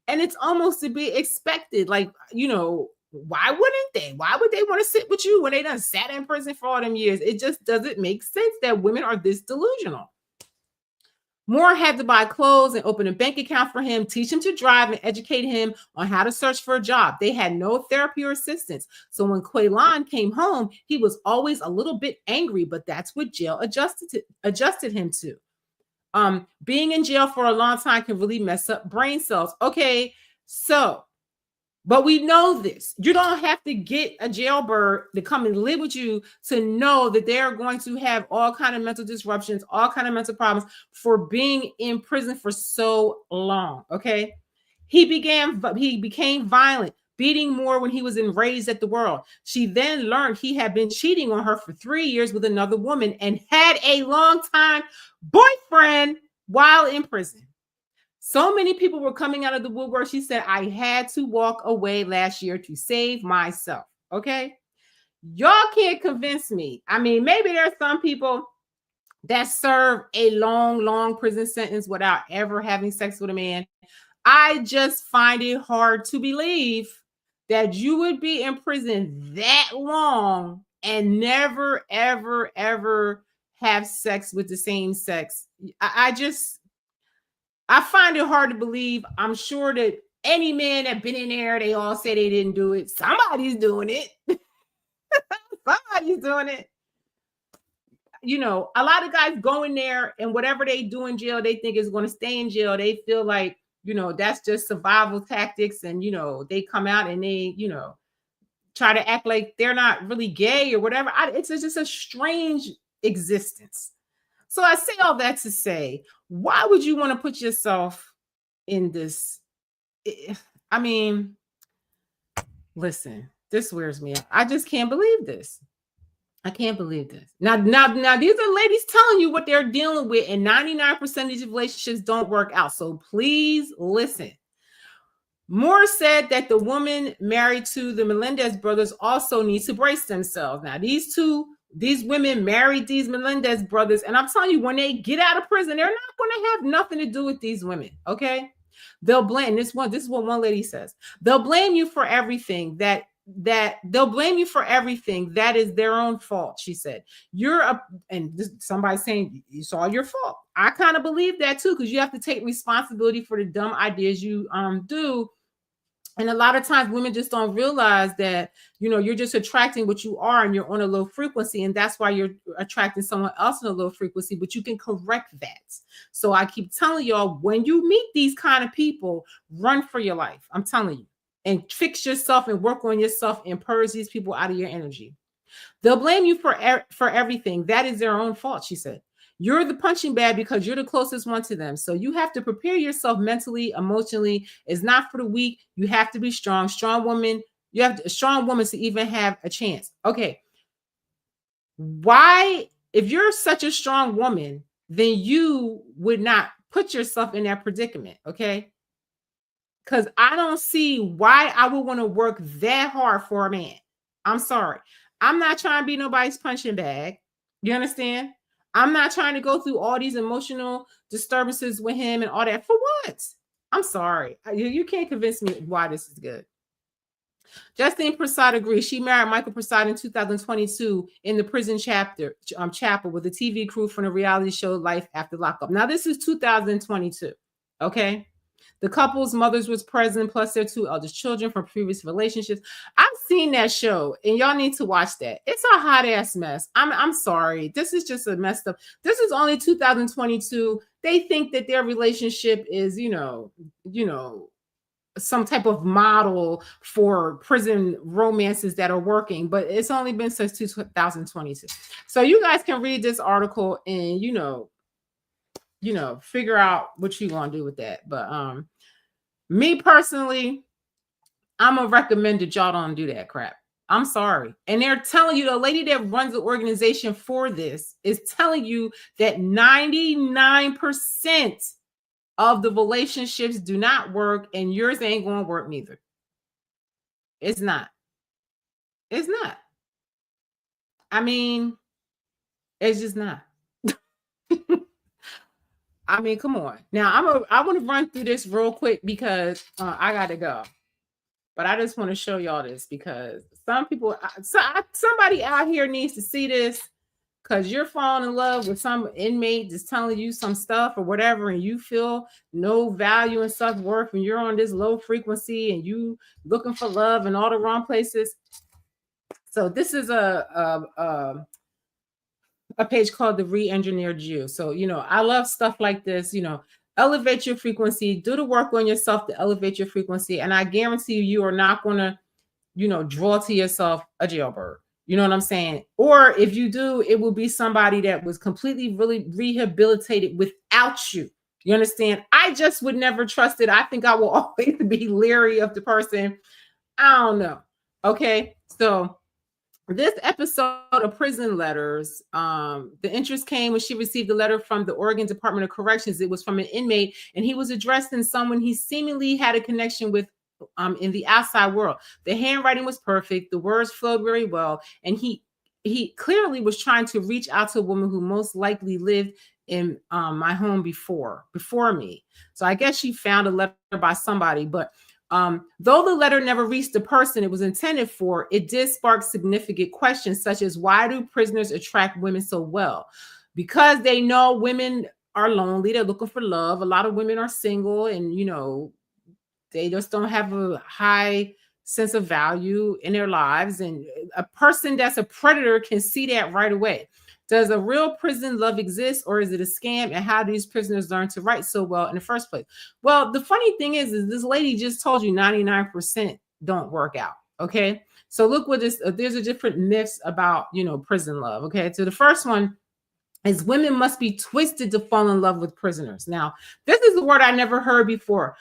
and it's almost to be expected. Like, why wouldn't they? Why would they want to sit with you when they done sat in prison for all them years? It just doesn't make sense that women are this delusional. Moore had to buy clothes and open a bank account for him, teach him to drive, and educate him on how to search for a job. They had no therapy or assistance. So when Quaylon came home, he was always a little bit angry, but that's what jail adjusted him to. Being in jail for a long time can really mess up brain cells. Okay, but we know this. You don't have to get a jailbird to come and live with you to know that they're going to have all kind of mental disruptions, all kind of mental problems for being in prison for so long. Okay. He became violent, beating Moore when he was enraged at the world. She then learned he had been cheating on her for 3 years with another woman and had a long-time boyfriend while in prison. So many people were coming out of the woodwork. She said, I had to walk away last year to save myself. Okay. Y'all can't convince me. I mean, maybe there are some people that serve a long, long prison sentence without ever having sex with a man. I just find it hard to believe that you would be in prison that long and never, ever, ever have sex with the same sex. I find it hard to believe. I'm sure that any man that been in there, they all say they didn't do it. Somebody's doing it. Somebody's doing it. A lot of guys go in there and whatever they do in jail, they think is going to stay in jail. They feel like, that's just survival tactics. And, they come out and they, try to act like they're not really gay or whatever. It's just a strange existence. So I say all that to say, why would you want to put yourself in this? I mean, listen, this wears me out. I just can't believe this. I can't believe this. Now, these are ladies telling you what they're dealing with, and 99% of these relationships don't work out. So please listen. Moore said that the woman married to the Melendez brothers also needs to brace themselves. Now, these two These women married these Melendez brothers, and I'm telling you, when they get out of prison, they're not going to have nothing to do with these women. Okay, they'll blame this one. This is what one lady says. They'll blame you for everything that they'll blame you for everything that is their own fault. She said, "You're a," and somebody saying it's all your fault. I kind of believe that too, because you have to take responsibility for the dumb ideas you do. And a lot of times women just don't realize that, you're just attracting what you are and you're on a low frequency. And that's why you're attracting someone else on a low frequency, but you can correct that. So I keep telling y'all, when you meet these kind of people, run for your life. I'm telling you, and fix yourself and work on yourself and purge these people out of your energy. They'll blame you for everything. That is their own fault, she said. You're the punching bag because you're the closest one to them. So you have to prepare yourself mentally, emotionally. It's not for the weak. You have to be strong. Strong woman. You have a strong woman to even have a chance. Okay. Why, if you're such a strong woman, then you would not put yourself in that predicament. Okay. Because I don't see why I would want to work that hard for a man. I'm sorry. I'm not trying to be nobody's punching bag. You understand? I'm not trying to go through all these emotional disturbances with him and all that. For what? I'm sorry. You can't convince me why this is good. Justine Prasad agrees. She married Michael Prasad in 2022 in the prison chapel with a TV crew from the reality show Life After Lockup. Now, this is 2022. Okay. The couple's mothers was present, plus their 2 eldest children from previous relationships. I've seen that show, and y'all need to watch that. It's a hot ass mess. I'm sorry. This is just a messed up. This is only 2022. They think that their relationship is, some type of model for prison romances that are working, but it's only been since 2022. So you guys can read this article and figure out what you want to do with that. But me personally, I'm gonna recommend that y'all don't do that crap. I'm sorry. And they're telling you, the lady that runs the organization for this is telling you that 99% of the relationships do not work, and yours ain't gonna work neither. It's not. It's not. I mean, it's just not. I mean, come on. Now, I want to run through this real quick because I got to go. But I just want to show y'all this because somebody out here needs to see this, because you're falling in love with some inmate that's telling you some stuff or whatever, and you feel no value and self-worth, and you're on this low frequency and you looking for love in all the wrong places. So this is a page called The Re-Engineered You. So, I love stuff like this, elevate your frequency, do the work on yourself to elevate your frequency. And I guarantee you are not going to, draw to yourself a jailbird. You know what I'm saying? Or if you do, it will be somebody that was completely really rehabilitated without you. You understand? I just would never trust it. I think I will always be leery of the person. I don't know. Okay. So this episode of Prison Letters, the interest came when she received a letter from the Oregon Department of Corrections. It was from an inmate, and he was addressing someone he seemingly had a connection with in the outside world. The handwriting was perfect. The words flowed very well. And he clearly was trying to reach out to a woman who most likely lived in my home before me. So I guess she found a letter by somebody, but though the letter never reached the person it was intended for, it did spark significant questions, such as, why do prisoners attract women so well? Because they know women are lonely. They're looking for love. A lot of women are single, and, they just don't have a high sense of value in their lives. And a person that's a predator can see that right away. Does a real prison love exist, or is it a scam? And how do these prisoners learn to write so well in the first place? Well, the funny thing is this lady just told you 99% don't work out. Okay. So look what this, there's a different myths about, prison love. Okay. So the first one is women must be twisted to fall in love with prisoners. Now, this is a word I never heard before.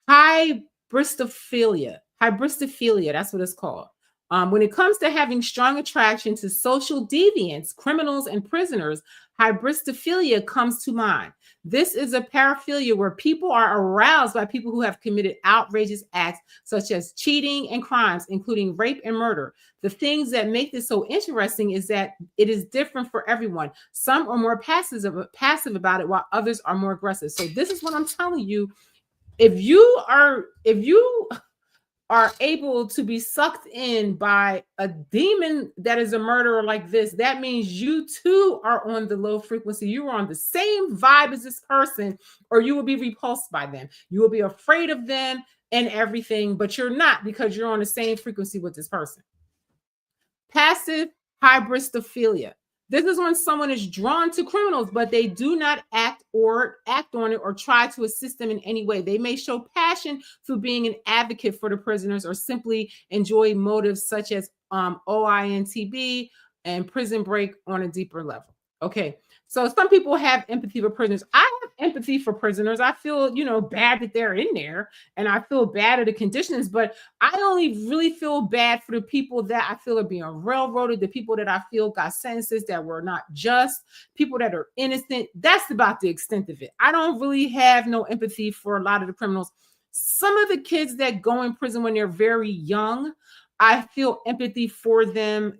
Hybristophilia. That's what it's called. When it comes to having strong attraction to social deviants, criminals, and prisoners, Hybristophilia comes to mind. This is a paraphilia where people are aroused by people who have committed outrageous acts such as cheating and crimes, including rape and murder. The things that make this so interesting is that it is different for everyone. Some are more passive about it, while others are more aggressive. So this is what I'm telling you. If you are able to be sucked in by a demon that is a murderer like this, that means you too are on the low frequency. You are on the same vibe as this person, or you will be repulsed by them. You will be afraid of them and everything, but you're not, because you're on the same frequency with this person. Passive hybristophilia. This is when someone is drawn to criminals, but they do not act on it or try to assist them in any way. They may show passion through being an advocate for the prisoners, or simply enjoy motives such as OINTB and Prison Break on a deeper level. Okay, so some people have empathy for prisoners. I have empathy for prisoners. I feel, bad that they're in there, and I feel bad at the conditions, but I only really feel bad for the people that I feel are being railroaded, the people that I feel got sentences that were not just, people that are innocent. That's about the extent of it. I don't really have no empathy for a lot of the criminals. Some of the kids that go in prison when they're very young, I feel empathy for them,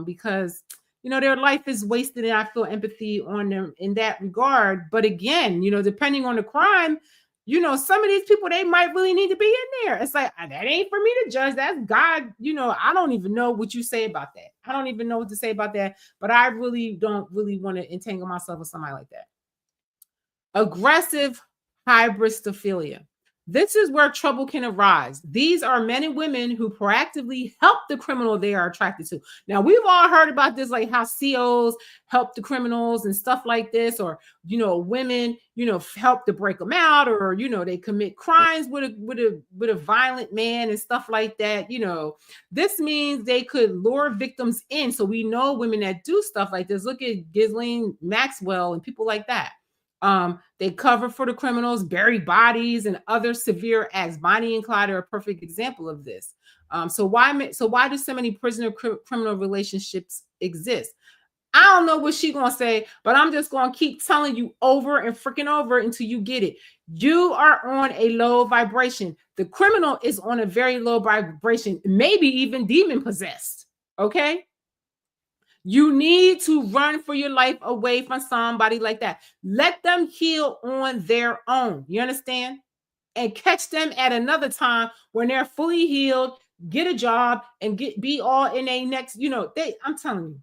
because their life is wasted, and I feel empathy on them in that regard. But again, depending on the crime, some of these people, they might really need to be in there. It's like, that ain't for me to judge. That's God. I don't even know what you say about that. I don't even know what to say about that. But I really don't want to entangle myself with somebody like that. Aggressive hybristophilia. This is where trouble can arise. These are men and women who proactively help the criminal they are attracted to. Now, we've all heard about this, like how COs help the criminals and stuff like this, or, women, help to break them out, or, they commit crimes with a violent man and stuff like that. This means they could lure victims in. So we know women that do stuff like this. Look at Ghislaine Maxwell and people like that. They cover for the criminals, bury bodies, and other severe acts. Bonnie and Clyde are a perfect example of this. So why do so many prisoner-criminal relationships exist? I don't know what she's gonna say, but I'm just gonna keep telling you over and freaking over until you get it. You are on a low vibration. The criminal is on a very low vibration, maybe even demon possessed. Okay. You need to run for your life away from somebody like that. Let them heal on their own. You understand? And catch them at another time when they're fully healed, get a job, and be all in a next, I'm telling you,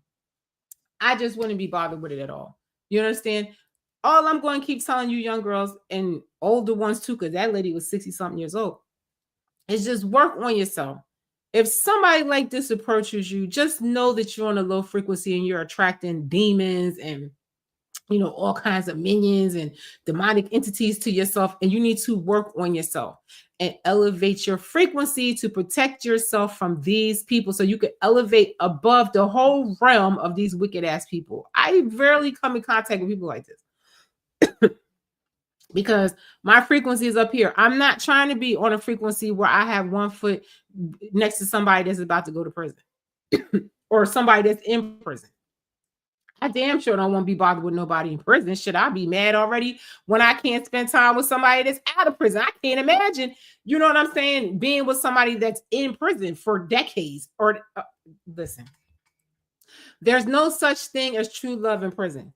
I just wouldn't be bothered with it at all. You understand? All I'm going to keep telling you, young girls and older ones too, because that lady was 60-something years old, is just work on yourself. If somebody like this approaches you, just know that you're on a low frequency and you're attracting demons and, all kinds of minions and demonic entities to yourself. And you need to work on yourself and elevate your frequency to protect yourself from these people, so you can elevate above the whole realm of these wicked ass people. I rarely come in contact with people like this. Because my frequency is up here. I'm not trying to be on a frequency where I have one foot next to somebody that's about to go to prison or somebody that's in prison. I damn sure don't want to be bothered with nobody in prison. Should I be mad already when I can't spend time with somebody that's out of prison? I can't imagine, you know what I'm saying, being with somebody that's in prison for decades. Or listen, there's no such thing as true love in prison.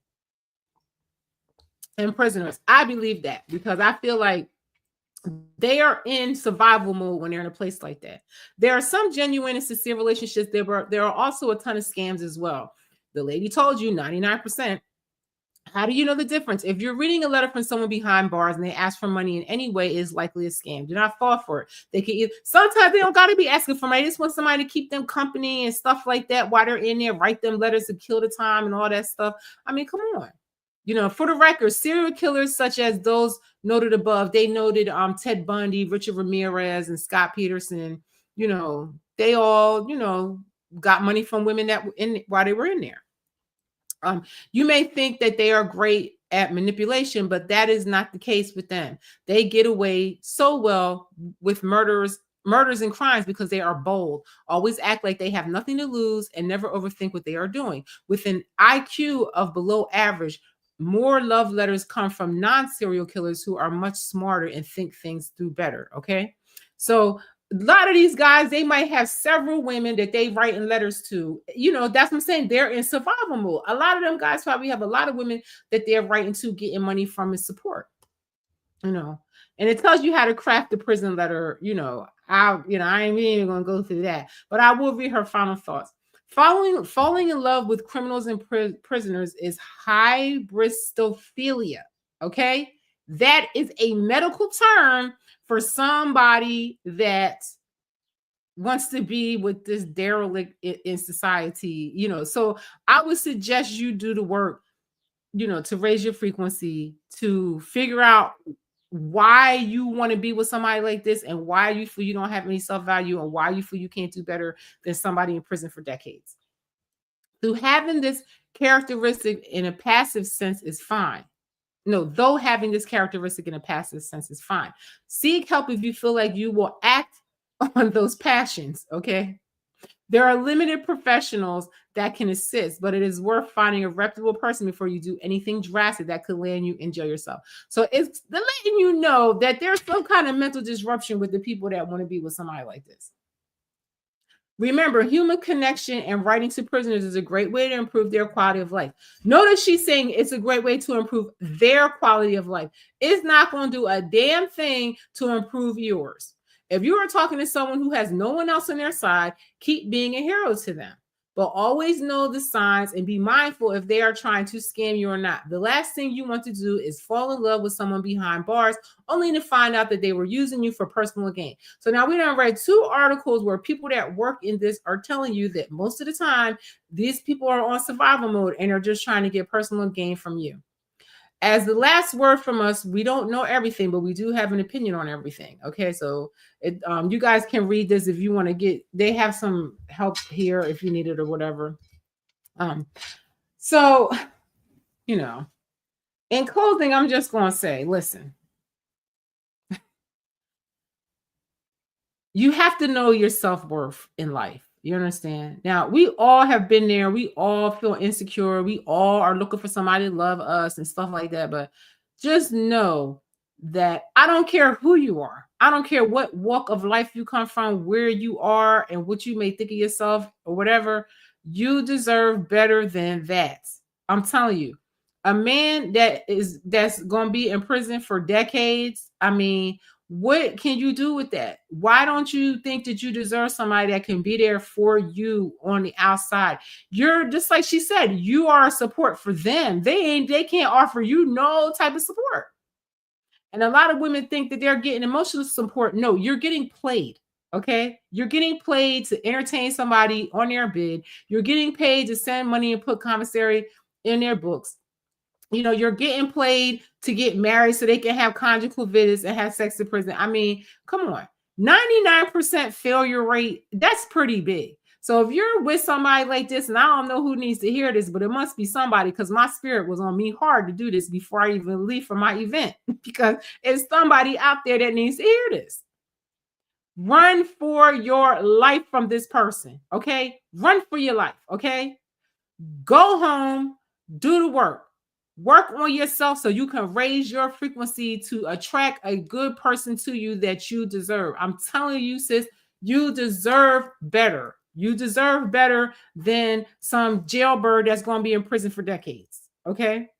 And prisoners, I believe that, because I feel like they are in survival mode when they're in a place like that. There are some genuine and sincere relationships. There are also a ton of scams as well. The lady told you 99%. How do you know the difference? If you're reading a letter from someone behind bars and they ask for money in any way, is likely a scam. Do not fall for it. They can sometimes they don't got to be asking for money. They just want somebody to keep them company and stuff like that while they're in there, write them letters to kill the time and all that stuff. I mean, come on. For the record, serial killers such as those noted above, they noted Ted Bundy, Richard Ramirez, and Scott Peterson. They all, got money from women while they were in there. You may think that they are great at manipulation, but that is not the case with them. They get away so well with murderers murders and crimes because they are bold, always act like they have nothing to lose, and never overthink what they are doing. With an IQ of below average, more love letters come from non-serial killers who are much smarter and think things through better. Okay. So a lot of these guys, they might have several women that they writing letters to. That's what I'm saying. They're in survival mode. A lot of them guys probably have a lot of women that they're writing to, getting money from and support. And it tells you how to craft the prison letter. I ain't even gonna go through that, but I will read her final thoughts. Falling in love with criminals and prisoners is hybristophilia. Okay, that is a medical term for somebody that wants to be with this derelict in society. So I would suggest you do the work, to raise your frequency, to figure out why you want to be with somebody like this, and why you feel you don't have any self-value, and why you feel you can't do better than somebody in prison for decades. Through having this characteristic in a passive sense is fine. No, though having this characteristic in a passive sense is fine. Seek help if you feel like you will act on those passions, okay? There are limited professionals that can assist, but it is worth finding a reputable person before you do anything drastic that could land you in jail yourself. So it's letting you know that there's some kind of mental disruption with the people that want to be with somebody like this. Remember, human connection and writing to prisoners is a great way to improve their quality of life. Notice she's saying it's a great way to improve their quality of life. It's not going to do a damn thing to improve yours. If you are talking to someone who has no one else on their side, keep being a hero to them. But always know the signs and be mindful if they are trying to scam you or not. The last thing you want to do is fall in love with someone behind bars, only to find out that they were using you for personal gain. So now we done read 2 articles where people that work in this are telling you that most of the time, these people are on survival mode and are just trying to get personal gain from you. As the last word from us, we don't know everything, but we do have an opinion on everything. Okay, so you guys can read this if you want to get. They have some help here if you need it or whatever. So, in closing, I'm just going to say, listen. You have to know your self-worth in life. You understand? Now, we all have been there. We all feel insecure. We all are looking for somebody to love us and stuff like that. But just know that I don't care who you are. I don't care what walk of life you come from, where you are, and what you may think of yourself or whatever. You deserve better than that. I'm telling you. A man that's going to be in prison for decades, I mean, what can you do with that? Why don't you think that you deserve somebody that can be there for you on the outside? You're just like she said, you are a support for them. They can't offer you no type of support. And a lot of women think that they're getting emotional support. No, you're getting played. Okay. You're getting played to entertain somebody on their bid. You're getting paid to send money and put commissary in their books. You're getting played to get married so they can have conjugal visits and have sex in prison. I mean, come on. 99% failure rate, that's pretty big. So if you're with somebody like this, and I don't know who needs to hear this, but it must be somebody, because my spirit was on me hard to do this before I even leave for my event, because it's somebody out there that needs to hear this. Run for your life from this person, okay? Run for your life, okay? Go home, do the work. Work on yourself so you can raise your frequency to attract a good person to you that you deserve. I'm telling you, sis, you deserve better. You deserve better than some jailbird that's going to be in prison for decades, okay?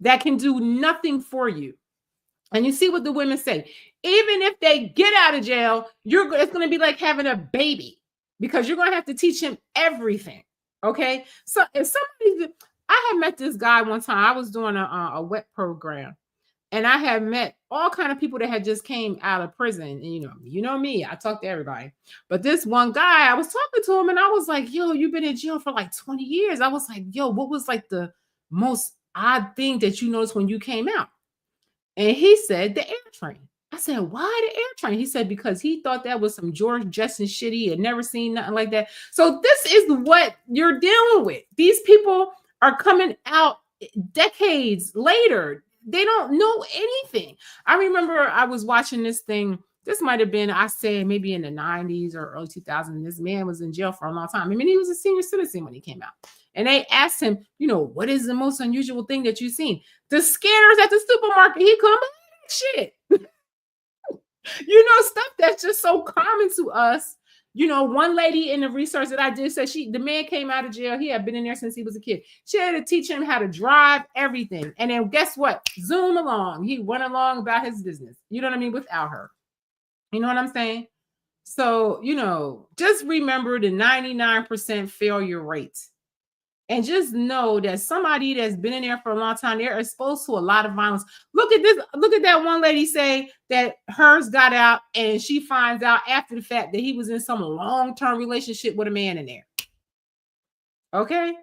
That can do nothing for you. And you see what the women say. Even if they get out of jail, it's going to be like having a baby, because you're going to have to teach him everything, okay? So if somebody... I had met this guy one time. I was doing a wet program, and I had met all kind of people that had just came out of prison. And you know me, I talk to everybody. But this one guy, I was talking to him, and I was like, yo, you've been in jail for like 20 years. I was like, yo, what was like the most odd thing that you noticed when you came out? And he said, the air train. I said, why the air train? He said, because he thought that was some George Jetson shit. He had never seen nothing like that. So this is what you're dealing with. These people are coming out decades later. They don't know anything. I remember I was watching this thing this might have been, I say, maybe in the 90s or early 2000s. This man was in jail for a long time. I mean, he was a senior citizen when he came out. And they asked him, you know, what is the most unusual thing that you've seen? The scanners at the supermarket. He couldn't believe shit. You know, stuff that's just so common to us. You know, one lady in the research that I did said the man came out of jail. He had been in there since he was a kid. She had to teach him how to drive, everything. And then guess what? Zoom along. He went along about his business. You know what I mean? Without her. You know what I'm saying? So, you know, just remember the 99% failure rate. And just know that somebody that's been in there for a long time, they're exposed to a lot of violence. Look at this. Look at that one lady say that hers got out and she finds out after the fact that he was in some long-term relationship with a man in there. Okay?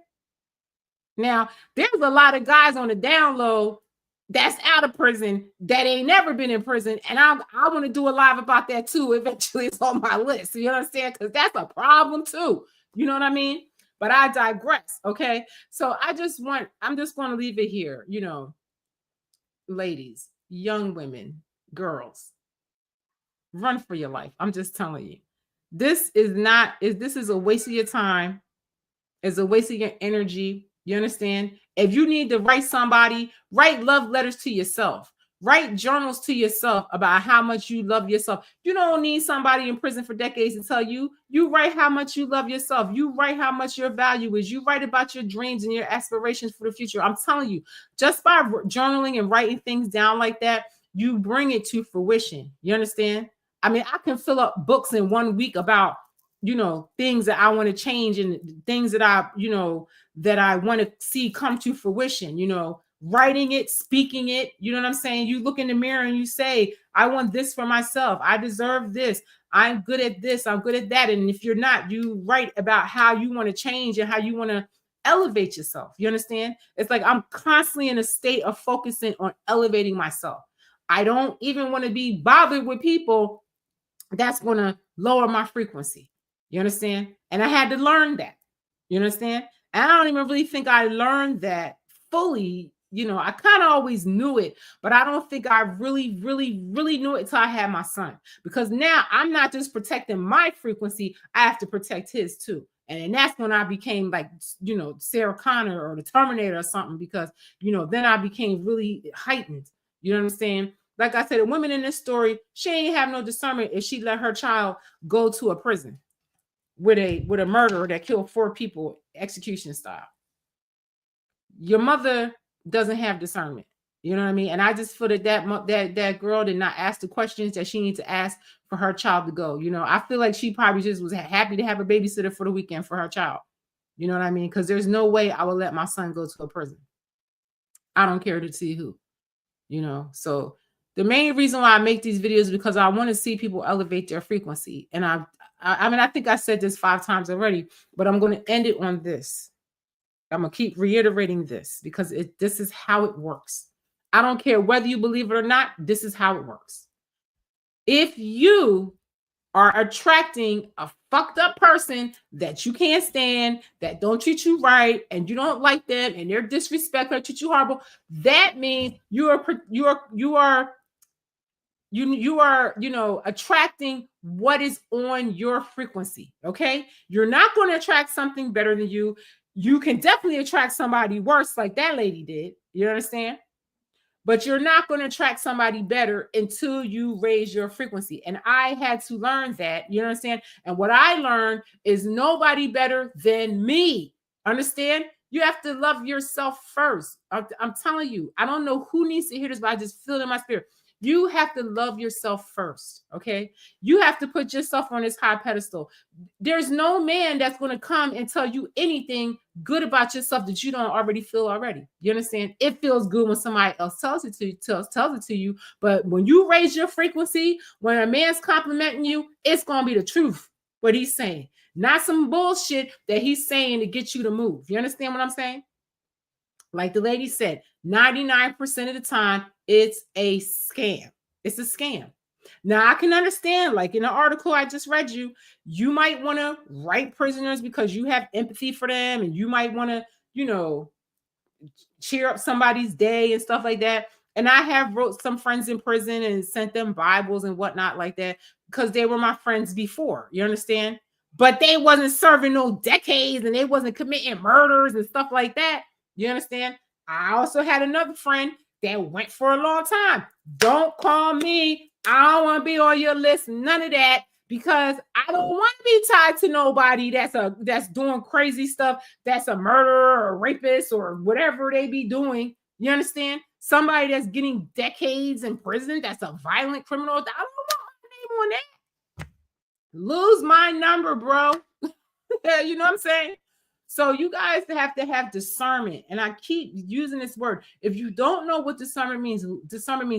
Now, there's a lot of guys on the down low that's out of prison that ain't never been in prison. And I want to do a live about that too. Eventually, it's on my list. You understand? Because that's a problem too. You know what I mean? But I digress. Okay. So I'm just going to leave it here. You know, ladies, young women, girls, run for your life. I'm just telling you, this is a waste of your time. It's a waste of your energy. You understand? If you need to write somebody, write love letters to yourself. Write journals to yourself about how much you love yourself. You don't need somebody in prison for decades to tell you. You write how much you love yourself. You write how much your value is. You write about your dreams and your aspirations for the future. I'm telling you, just by journaling and writing things down like that, you bring it to fruition. You understand? I mean, I can fill up books in 1 week about, you know, things that I want to change and things that I want to see come to fruition, you know, writing it, speaking it. You know what I'm saying? You look in the mirror and you say, I want this for myself. I deserve this. I'm good at this. I'm good at that. And if you're not, you write about how you want to change and how you want to elevate yourself. You understand? It's like I'm constantly in a state of focusing on elevating myself. I don't even want to be bothered with people that's going to lower my frequency. You understand? And I had to learn that. You understand? And I don't even really think I learned that fully. You know, I kind of always knew it, but I don't think I really, really, really knew it until I had my son. Because now I'm not just protecting my frequency, I have to protect his too. And that's when I became like, you know, Sarah Connor or the Terminator or something, because, you know, then I became really heightened. You know what I'm saying? Like I said, a woman in this story, she ain't have no discernment if she let her child go to a prison with a murderer that killed 4 people, execution style. Your mother doesn't have discernment. You know what I mean? And I just feel that girl did not ask the questions that she needs to ask for her child to go. You know, I feel like she probably just was happy to have a babysitter for the weekend for her child. You know what I mean? Because there's no way I will let my son go to a prison. I don't care to see who. You know, so the main reason why I make these videos is because I want to see people elevate their frequency. And I mean, I think I said this 5 times already, but I'm going to end it on this. I'm going to keep reiterating this because this is how it works. I don't care whether you believe it or not. This is how it works. If you are attracting a fucked up person that you can't stand, that don't treat you right, and you don't like them, and they're disrespectful, treat you horrible, that means you are, you know, attracting what is on your frequency. Okay, you're not going to attract something better than you. You can definitely attract somebody worse, like that lady did. You understand? But you're not going to attract somebody better until you raise your frequency. And I had to learn that. You understand? And what I learned is nobody better than me. Understand? You have to love yourself first. I'm telling you, I don't know who needs to hear this, but I just feel it in my spirit. You have to love yourself first, okay? You have to put yourself on this high pedestal. There's no man that's going to come and tell you anything good about yourself that you don't already feel already. You understand? It feels good when somebody else tells it to you, but when you raise your frequency, when a man's complimenting you, it's going to be the truth, what he's saying. Not some bullshit that he's saying to get you to move. You understand what I'm saying? Like the lady said, 99% of the time, it's a scam. It's a scam. Now, I can understand, like in the article I just read you might want to write prisoners because you have empathy for them, and you might want to, you know, cheer up somebody's day and stuff like that. And I have wrote some friends in prison and sent them Bibles and whatnot like that because they were my friends before. You understand? But they wasn't serving no decades and they wasn't committing murders and stuff like that. You understand? I also had another friend that went for a long time. Don't call me. I don't want to be on your list. None of that. Because I don't want to be tied to nobody that's doing crazy stuff, that's a murderer or rapist or whatever they be doing. You understand? Somebody that's getting decades in prison, that's a violent criminal. I don't want my name on that. Lose my number, bro. You know what I'm saying? So you guys have to have discernment. And I keep using this word. If you don't know what discernment means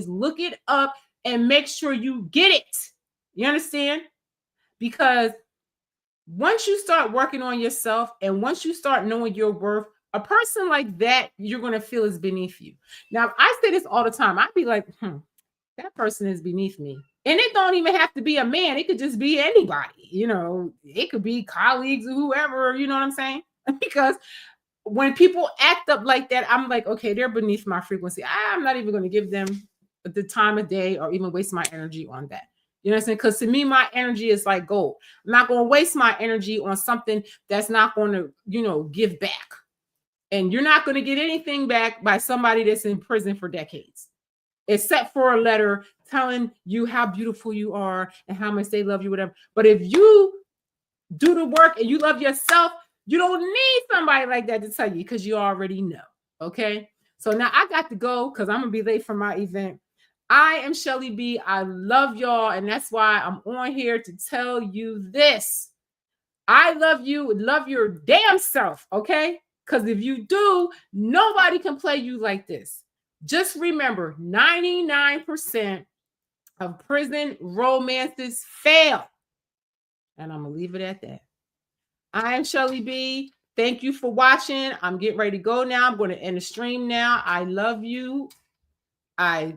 look it up and make sure you get it. You understand? Because once you start working on yourself and once you start knowing your worth, a person like that, you're going to feel is beneath you. Now, I say this all the time. I'd be like, that person is beneath me. And it don't even have to be a man. It could just be anybody. You know, it could be colleagues or whoever, you know what I'm saying? Because when people act up like that, I'm like, okay, they're beneath my frequency. I'm not even going to give them the time of day or even waste my energy on that. You know what I'm saying? Because to me, my energy is like gold. I'm not going to waste my energy on something that's not going to, give back. And you're not going to get anything back by somebody that's in prison for decades, except for a letter telling you how beautiful you are and how much they love you, whatever. But if you do the work and you love yourself, you don't need somebody like that to tell you because you already know. Okay. So now I got to go because I'm going to be late for my event. I am Shelly B. I love y'all. And that's why I'm on here to tell you this. I love you. Love your damn self. Okay. Because if you do, nobody can play you like this. Just remember, 99% of prison romances fail. And I'm going to leave it at that. I am Shelly B. Thank you for watching. I'm getting ready to go now. I'm going to end the stream now. I love you. I